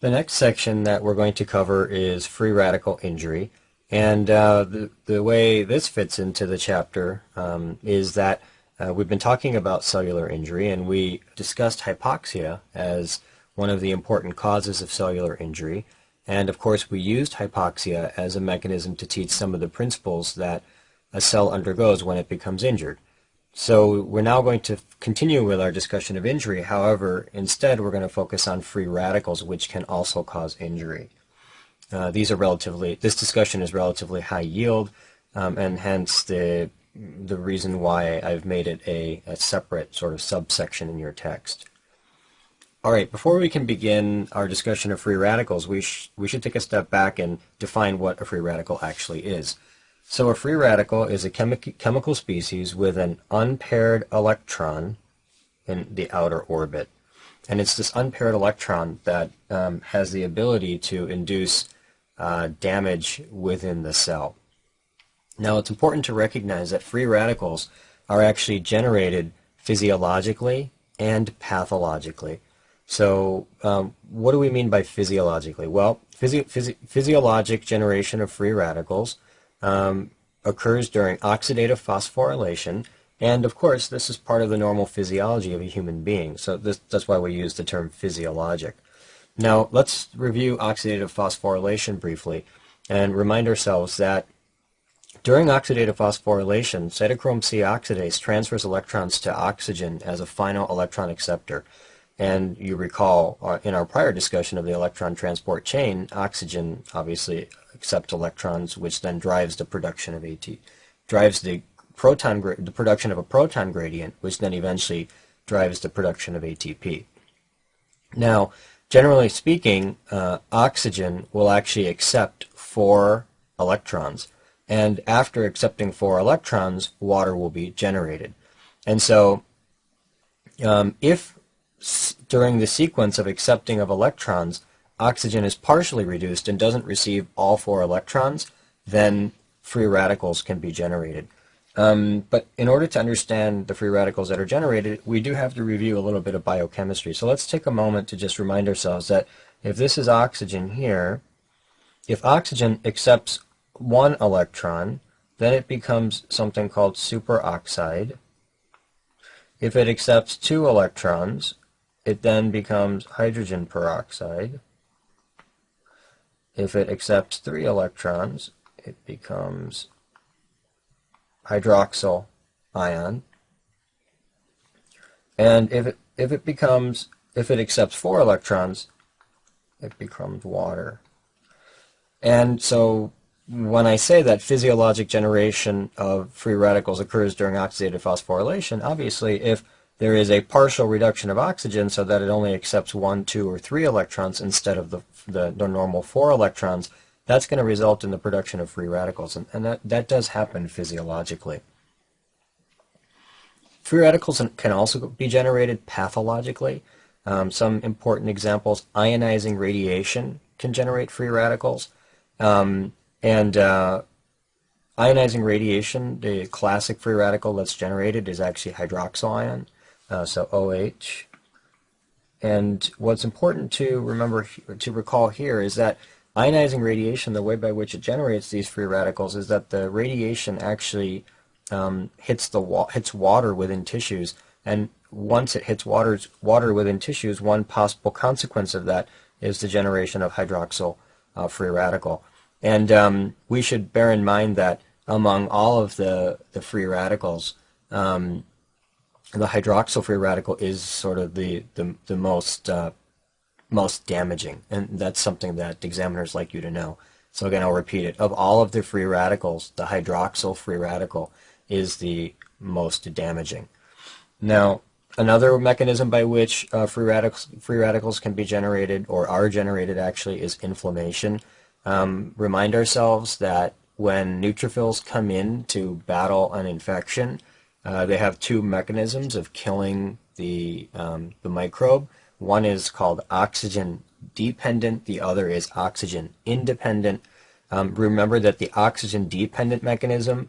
The next section that we're going to cover is free radical injury. And the way this fits into the chapter is that we've been talking about cellular injury, and we discussed hypoxia as one of the important causes of cellular injury. And of course, we used hypoxia as a mechanism to teach some of the principles that a cell undergoes when it becomes injured. So we're now going to continue with our discussion of injury. However, instead we're going to focus on free radicals, which can also cause injury. This discussion is relatively high yield, and hence the reason why I've made it a separate sort of subsection in your text. All right, before we can begin our discussion of free radicals, we should take a step back and define what a free radical actually is. So a free radical is a chemical species with an unpaired electron in the outer orbit. And it's this unpaired electron that has the ability to induce damage within the cell. Now, it's important to recognize that free radicals are actually generated physiologically and pathologically. So what do we mean by physiologically? Well, physiologic generation of free radicals occurs during oxidative phosphorylation, and of course this is part of the normal physiology of a human being, so that's why we use the term physiologic. Now let's review oxidative phosphorylation briefly and remind ourselves that during oxidative phosphorylation, cytochrome C oxidase transfers electrons to oxygen as a final electron acceptor. And you recall in our prior discussion of the electron transport chain, oxygen obviously accepts electrons, which then drives the production of drives the production of a proton gradient, which then eventually drives the production of ATP. Now, generally speaking, oxygen will actually accept 4 electrons, and after accepting 4 electrons, water will be generated. And so, if during the sequence of accepting of electrons, oxygen is partially reduced and doesn't receive all 4 electrons, then free radicals can be generated. But in order to understand the free radicals that are generated, we do have to review a little bit of biochemistry. So let's take a moment to just remind ourselves that if this is oxygen here, if oxygen accepts 1 electron, then it becomes something called superoxide. If it accepts 2 electrons, it then becomes hydrogen peroxide. If it accepts 3 electrons, it becomes hydroxyl ion. And if it accepts 4 electrons, it becomes water. And so when I say that physiologic generation of free radicals occurs during oxidative phosphorylation, obviously if there is a partial reduction of oxygen so that it only accepts 1, 2, or 3 electrons instead of the normal 4 electrons, that's going to result in the production of free radicals, and that does happen physiologically. Free radicals can also be generated pathologically. Some important examples: ionizing radiation can generate free radicals, and ionizing radiation, the classic free radical that's generated is actually hydroxyl ion. So OH. And what's important to recall here is that ionizing radiation, the way by which it generates these free radicals is that the radiation actually hits water within tissues, and once it hits water within tissues, one possible consequence of that is the generation of hydroxyl free radical. And we should bear in mind that among all of the free radicals, the hydroxyl free radical is sort of the most damaging, and that's something that examiners like you to know. So again, I'll repeat it. Of all of the free radicals, the hydroxyl free radical is the most damaging. Now, another mechanism by which free radicals can be generated, or are generated actually, is inflammation. Remind ourselves that when neutrophils come in to battle an infection, they have 2 mechanisms of killing the microbe. One is called oxygen dependent, the other is oxygen independent. Remember that the oxygen dependent mechanism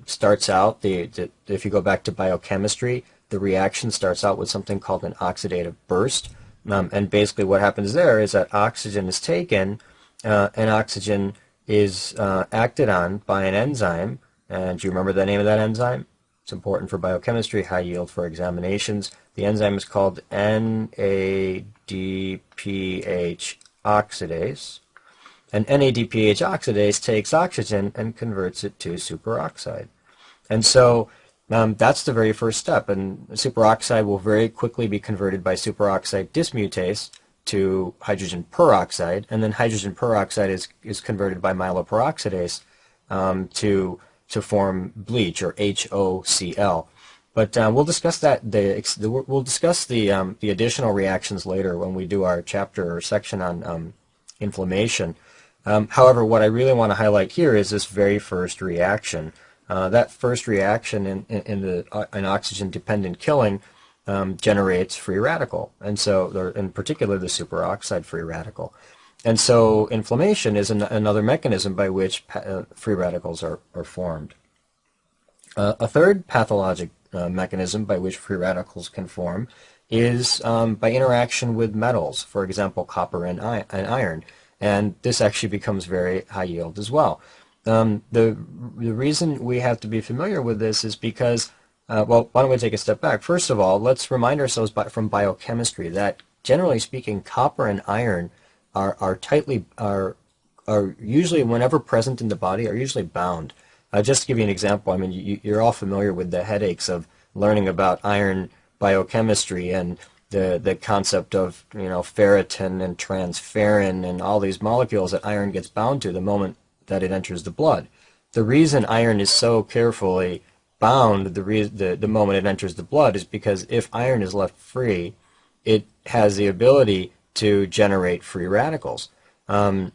starts out, if you go back to biochemistry, the reaction starts out with something called an oxidative burst, And basically what happens there is that oxygen is taken, and oxygen is acted on by an enzyme. And do you remember the name of that enzyme? It's important for biochemistry, high yield for examinations. The enzyme is called NADPH oxidase. And NADPH oxidase takes oxygen and converts it to superoxide. And so that's the very first step. And superoxide will very quickly be converted by superoxide dismutase to hydrogen peroxide. And then hydrogen peroxide is converted by myeloperoxidase to form bleach, or HOCl. But we'll discuss that. We'll discuss the additional reactions later when we do our chapter or section on inflammation. However, what I really want to highlight here is this very first reaction. That first reaction in oxygen-dependent killing generates free radical, and so in particular the superoxide free radical. And so inflammation is another mechanism by which free radicals are formed. A third pathologic mechanism by which free radicals can form is by interaction with metals, for example, copper and iron. And this actually becomes very high yield as well. The reason we have to be familiar with this is because, well, why don't we take a step back? First of all, let's remind ourselves from biochemistry that, generally speaking, copper and iron are usually, whenever present in the body, are usually bound. Just to give you an example, I mean, you're all familiar with the headaches of learning about iron biochemistry and the concept of, ferritin and transferrin and all these molecules that iron gets bound to the moment that it enters the blood. The reason iron is so carefully bound the moment it enters the blood is because if iron is left free, it has the ability to generate free radicals. And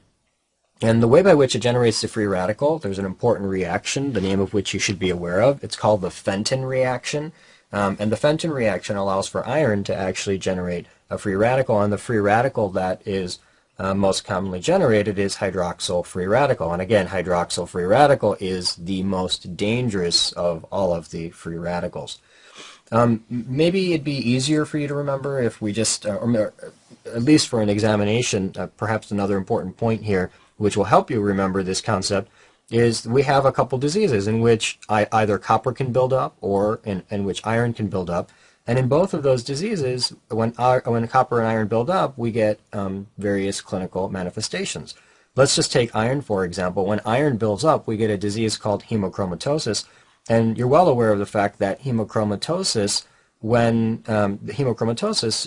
the way by which it generates the free radical, there's an important reaction, the name of which you should be aware of. It's called the Fenton reaction. And the Fenton reaction allows for iron to actually generate a free radical, and the free radical that is most commonly generated is hydroxyl free radical. And again, hydroxyl free radical is the most dangerous of all of the free radicals. Maybe it'd be easier for you to remember if we just, or at least for an examination, perhaps another important point here, which will help you remember this concept, is we have a couple diseases in which either copper can build up or in which iron can build up. And in both of those diseases, when copper and iron build up, we get various clinical manifestations. Let's just take iron, for example. When iron builds up, we get a disease called hemochromatosis. And you're well aware of the fact that hemochromatosis,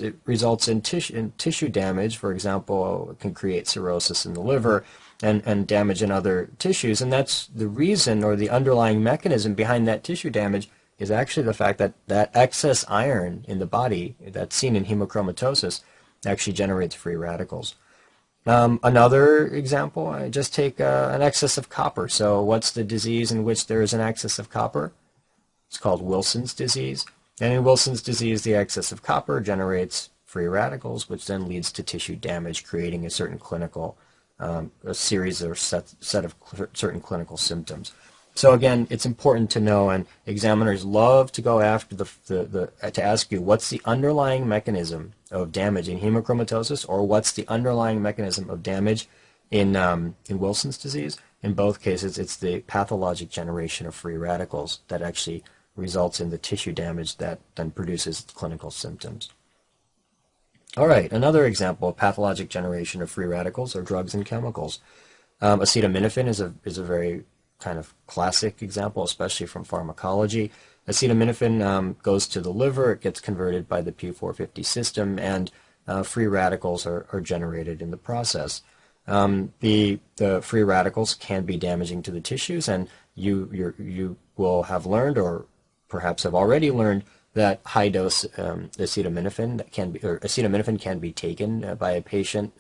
it results in tissue damage. For example, it can create cirrhosis in the liver and damage in other tissues. And that's the reason, or the underlying mechanism behind that tissue damage, is actually the fact that excess iron in the body that's seen in hemochromatosis actually generates free radicals. Another example, I just take an excess of copper. So what's the disease in which there is an excess of copper? It's called Wilson's disease. And in Wilson's disease, the excess of copper generates free radicals, which then leads to tissue damage, creating a certain clinical, a series or set of certain clinical symptoms. So again, it's important to know, and examiners love to go after to ask you, what's the underlying mechanism of damage in hemochromatosis, or what's the underlying mechanism of damage in Wilson's disease? In both cases, it's the pathologic generation of free radicals that actually results in the tissue damage that then produces clinical symptoms. All right, another example of pathologic generation of free radicals are drugs and chemicals. Acetaminophen is a very kind of classic example, especially from pharmacology. Acetaminophen goes to the liver, it gets converted by the P450 system, and free radicals are generated in the process. The free radicals can be damaging to the tissues, and you will have learned, or perhaps have already learned, that high-dose acetaminophen can be taken by a patient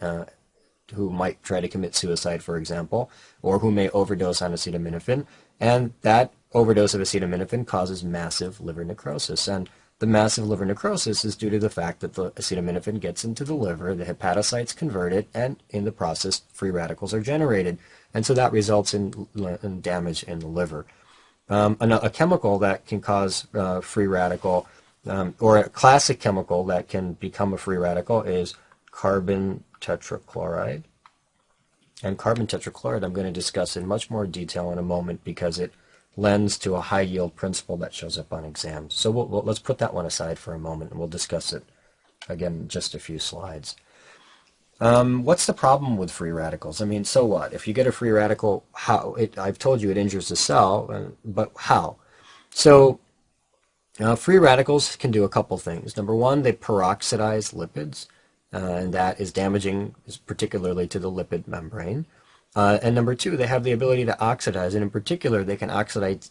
who might try to commit suicide, for example, or who may overdose on acetaminophen, and that overdose of acetaminophen causes massive liver necrosis. And the massive liver necrosis is due to the fact that the acetaminophen gets into the liver, the hepatocytes convert it, and in the process, free radicals are generated. And so that results in damage in the liver. A chemical that can cause free radical or a classic chemical that can become a free radical is carbon tetrachloride. And carbon tetrachloride I'm going to discuss in much more detail in a moment because it lends to a high yield principle that shows up on exams. So let's put that one aside for a moment and we'll discuss it again in just a few slides. What's the problem with free radicals? I mean, so what? If you get a free radical, I've told you it injures the cell, but how? So free radicals can do a couple things. Number one, they peroxidize lipids, and that is damaging, particularly to the lipid membrane. And number two, they have the ability to oxidize, and in particular, they can oxidize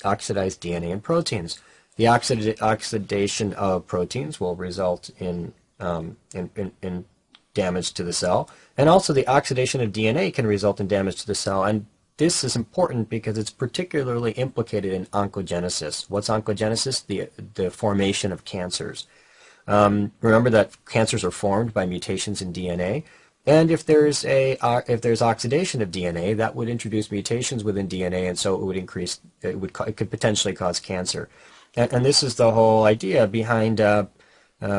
DNA and proteins. The oxidation of proteins will result in damage to the cell, and also the oxidation of DNA can result in damage to the cell. And this is important because it's particularly implicated in oncogenesis. What's oncogenesis? The formation of cancers. Remember that cancers are formed by mutations in DNA, and if there's oxidation of DNA, that would introduce mutations within DNA, and so it could potentially cause cancer. And this is the whole idea behind.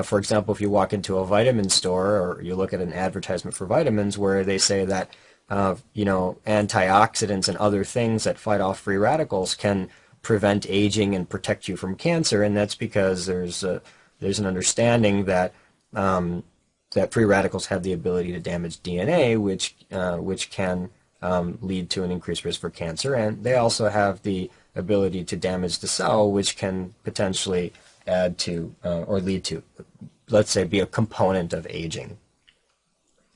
For example, if you walk into a vitamin store or you look at an advertisement for vitamins where they say that antioxidants and other things that fight off free radicals can prevent aging and protect you from cancer, and that's because there's an understanding that free radicals have the ability to damage DNA, which can lead to an increased risk for cancer, and they also have the ability to damage the cell, which can potentially add to or lead to, let's say, be a component of aging.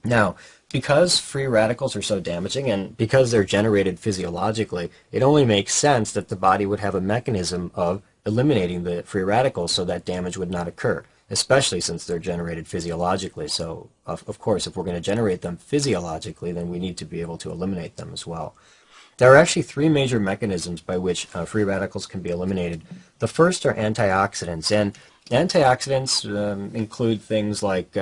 Now, because free radicals are so damaging and because they're generated physiologically, it only makes sense that the body would have a mechanism of eliminating the free radicals so that damage would not occur, especially since they're generated physiologically. So, of course, if we're going to generate them physiologically, then we need to be able to eliminate them as well. There are actually three major mechanisms by which free radicals can be eliminated. The first are antioxidants, and antioxidants include things like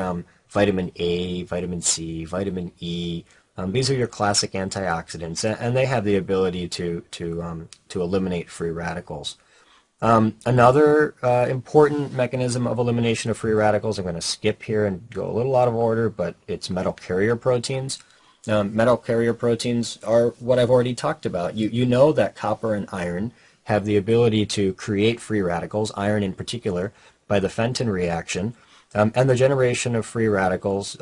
vitamin A, vitamin C, vitamin E. These are your classic antioxidants, and they have the ability to eliminate free radicals. Another important mechanism of elimination of free radicals, I'm going to skip here and go a little out of order, but it's metal carrier proteins. Metal carrier proteins are what I've already talked about. You know that copper and iron have the ability to create free radicals, iron in particular, by the Fenton reaction, and the generation of free radicals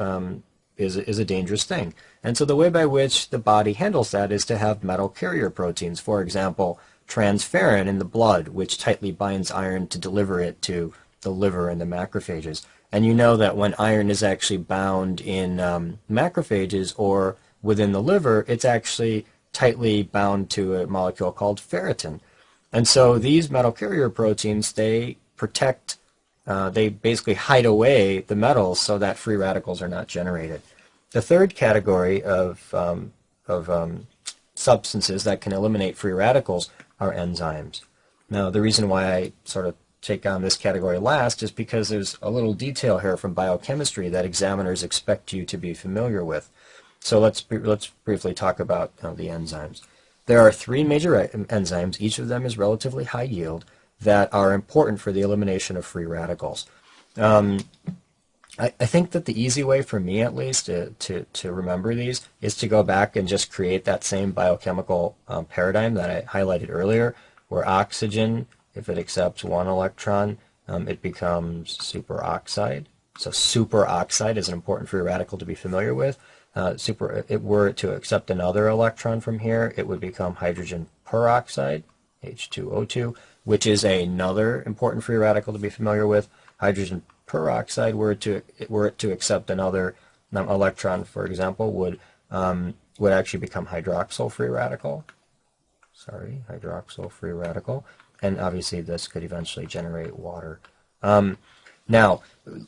is a dangerous thing. And so the way by which the body handles that is to have metal carrier proteins, for example, transferrin in the blood, which tightly binds iron to deliver it to the liver and the macrophages. And you know that when iron is actually bound in macrophages or within the liver, it's actually tightly bound to a molecule called ferritin. And so these metal carrier proteins, they protect, they basically hide away the metals so that free radicals are not generated. The third category of substances that can eliminate free radicals are enzymes. Now, the reason why I sort of take on this category last is because there's a little detail here from biochemistry that examiners expect you to be familiar with. So let's briefly talk about the enzymes. There are three major enzymes, each of them is relatively high yield, that are important for the elimination of free radicals. I think that the easy way for me, at least, to remember these is to go back and just create that same biochemical paradigm that I highlighted earlier, where oxygen, if it accepts one electron, it becomes superoxide. So superoxide is an important free radical to be familiar with. Were it to accept another electron from here, it would become hydrogen peroxide, H2O2, which is another important free radical to be familiar with. Hydrogen peroxide, were it to accept another electron, for example, would actually become hydroxyl free radical. Hydroxyl free radical. And obviously this could eventually generate water. Now,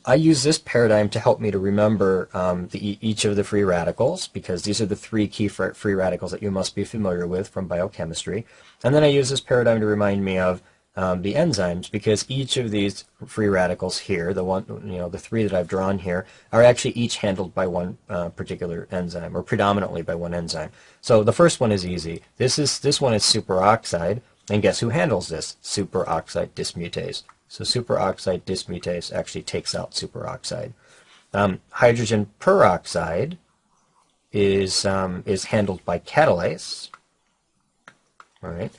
I use this paradigm to help me to remember each of the free radicals, because these are the three key free radicals that you must be familiar with from biochemistry. And then I use this paradigm to remind me of the enzymes, because each of these free radicals here, the three that I've drawn here, are actually each handled by one particular enzyme, or predominantly by one enzyme. So the first one is easy. This one is superoxide. And guess who handles this? Superoxide dismutase. So superoxide dismutase actually takes out superoxide. Hydrogen peroxide is handled by catalase. All right.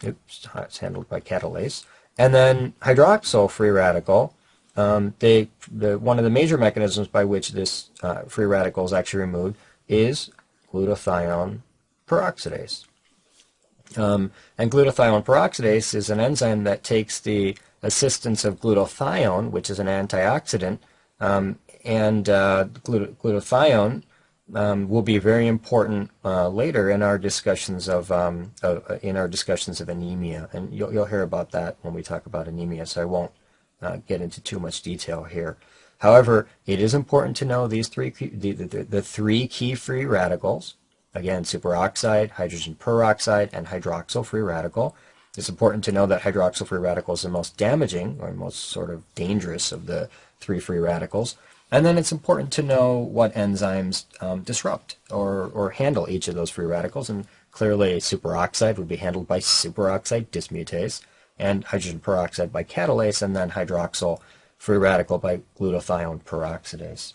Oops, it's handled by catalase. And then hydroxyl free radical, one of the major mechanisms by which this free radical is actually removed is glutathione peroxidase. And glutathione peroxidase is an enzyme that takes the assistance of glutathione, which is an antioxidant, and glutathione will be very important later in our discussions of anemia, and you'll hear about that when we talk about anemia. So I won't get into too much detail here. However, it is important to know these the three key free radicals. Again, superoxide, hydrogen peroxide, and hydroxyl free radical. It's important to know that hydroxyl free radical is the most damaging or most sort of dangerous of the three free radicals. And then it's important to know what enzymes disrupt or handle each of those free radicals. And clearly superoxide would be handled by superoxide dismutase, and hydrogen peroxide by catalase, and then hydroxyl free radical by glutathione peroxidase.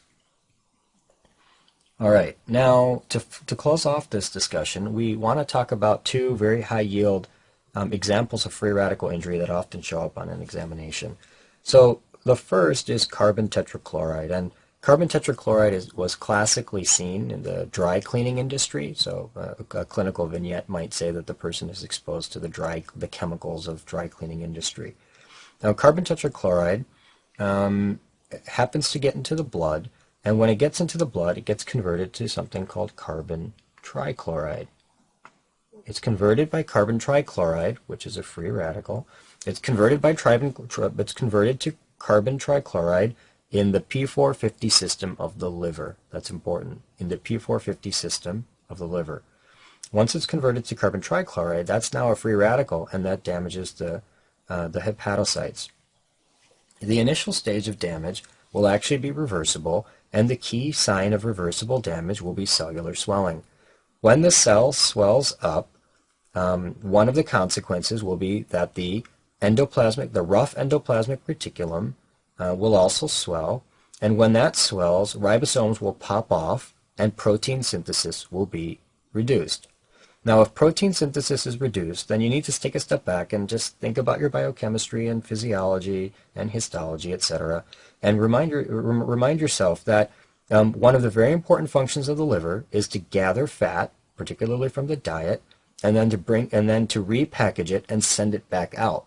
All right, now to close off this discussion, we want to talk about two very high yield examples of free radical injury that often show up on an examination. So the first is carbon tetrachloride, and carbon tetrachloride was classically seen in the dry cleaning industry. So a clinical vignette might say that the person is exposed to the chemicals of dry cleaning industry. Now carbon tetrachloride happens to get into the blood, and when it gets into the blood, it gets converted to something called carbon trichloride. It's converted by carbon trichloride, which is a free radical. It's converted to carbon trichloride in the P450 system of the liver. That's important. In the P450 system of the liver. Once it's converted to carbon trichloride, that's now a free radical, and that damages the hepatocytes. The initial stage of damage will actually be reversible, and the key sign of reversible damage will be cellular swelling. When the cell swells up, one of the consequences will be that the rough endoplasmic reticulum will also swell, and when that swells, ribosomes will pop off and protein synthesis will be reduced. Now, if protein synthesis is reduced, then you need to take a step back and just think about your biochemistry and physiology and histology, etc., and remind yourself that one of the very important functions of the liver is to gather fat, particularly from the diet, and then to repackage it and send it back out.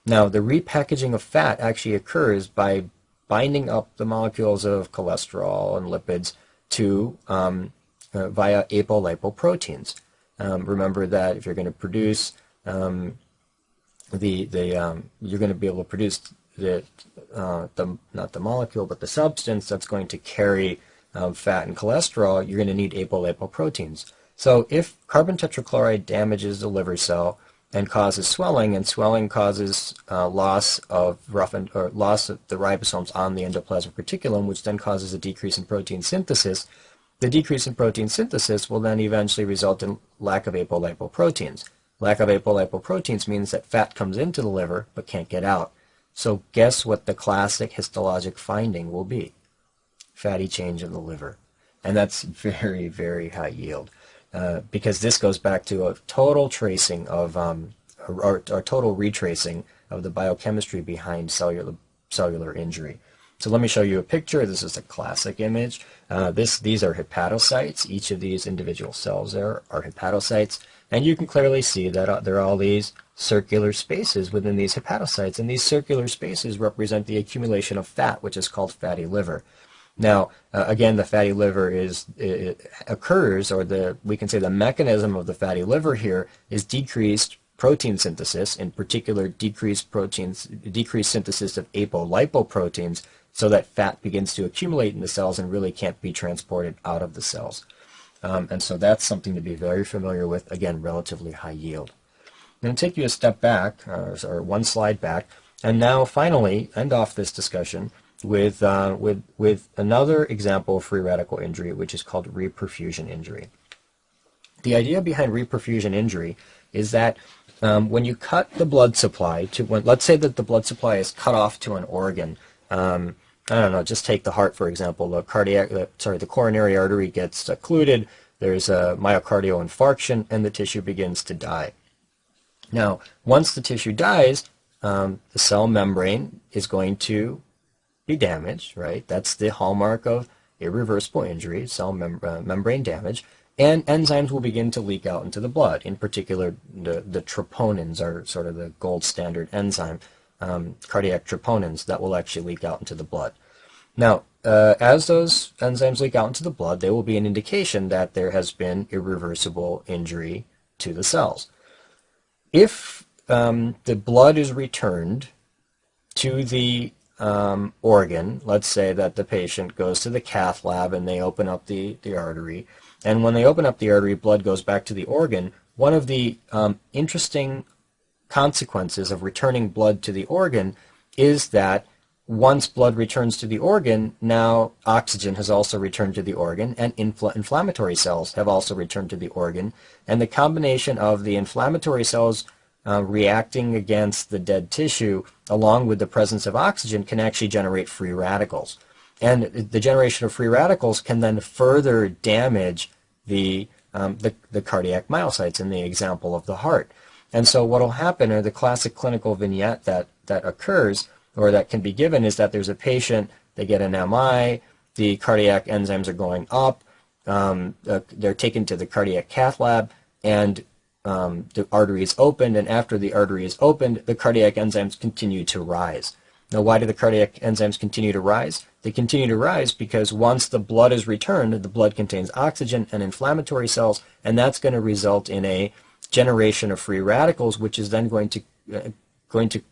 Now, the repackaging of fat actually occurs by binding up the molecules of cholesterol and lipids to via apolipoproteins. Remember that if you're going to produce you're going to be able to produce not the molecule but the substance that's going to carry fat and cholesterol, you're going to need apolipoproteins. So if carbon tetrachloride damages the liver cell and causes swelling, and swelling causes loss of the ribosomes on the endoplasmic reticulum, which then causes a decrease in protein synthesis, the decrease in protein synthesis will then eventually result in lack of apolipoproteins. Lack of apolipoproteins means that fat comes into the liver but can't get out. So guess what the classic histologic finding will be? Fatty change in the liver. And that's very, very high yield. Because this goes back to a total tracing of, or total retracing of the biochemistry behind cellular injury. So let me show you a picture. This is a classic image. These are hepatocytes. Each of these individual cells there are hepatocytes. And you can clearly see that there are all these circular spaces within these hepatocytes. And these circular spaces represent the accumulation of fat, which is called fatty liver. Now, again, the fatty liver occurs, or we can say the mechanism of the fatty liver here is decreased protein synthesis, in particular decreased synthesis of apolipoproteins, so that fat begins to accumulate in the cells and really can't be transported out of the cells. And so that's something to be very familiar with, again, relatively high yield. I'm going to take you a step back, or one slide back, and now finally end off this discussion with another example of free radical injury, which is called reperfusion injury. The idea behind reperfusion injury is that when you cut the blood supply let's say that the blood supply is cut off to an organ. I don't know, just take the heart, for example. The coronary artery gets occluded, there's a myocardial infarction, and the tissue begins to die. Now, once the tissue dies, the cell membrane is going to be damaged, right? That's the hallmark of irreversible injury, cell membrane damage, and enzymes will begin to leak out into the blood. In particular, the troponins are sort of the gold standard enzyme, cardiac troponins that will actually leak out into the blood. Now, as those enzymes leak out into the blood, they will be an indication that there has been irreversible injury to the cells. If the blood is returned to the organ, let's say that the patient goes to the cath lab and they open up the artery, and when they open up the artery, blood goes back to the organ. One of the interesting consequences of returning blood to the organ is that once blood returns to the organ, now oxygen has also returned to the organ, and inflammatory cells have also returned to the organ, and the combination of the inflammatory cells reacting against the dead tissue along with the presence of oxygen can actually generate free radicals. And the generation of free radicals can then further damage the cardiac myocytes in the example of the heart. And so what will happen, or the classic clinical vignette that occurs, or that can be given, is that there's a patient, they get an MI, the cardiac enzymes are going up, they're taken to the cardiac cath lab, and the artery is opened, and after the artery is opened, the cardiac enzymes continue to rise. Now, why do the cardiac enzymes continue to rise? They continue to rise because once the blood is returned, the blood contains oxygen and inflammatory cells, and that's going to result in a generation of free radicals, which is then going to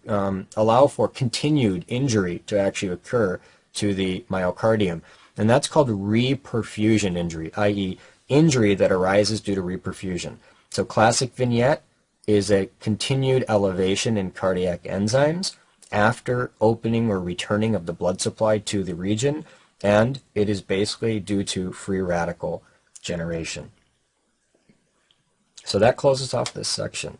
allow for continued injury to actually occur to the myocardium. And that's called reperfusion injury, i.e. injury that arises due to reperfusion. So classic vignette is a continued elevation in cardiac enzymes after opening or returning of the blood supply to the region, and it is basically due to free radical generation. So that closes off this section.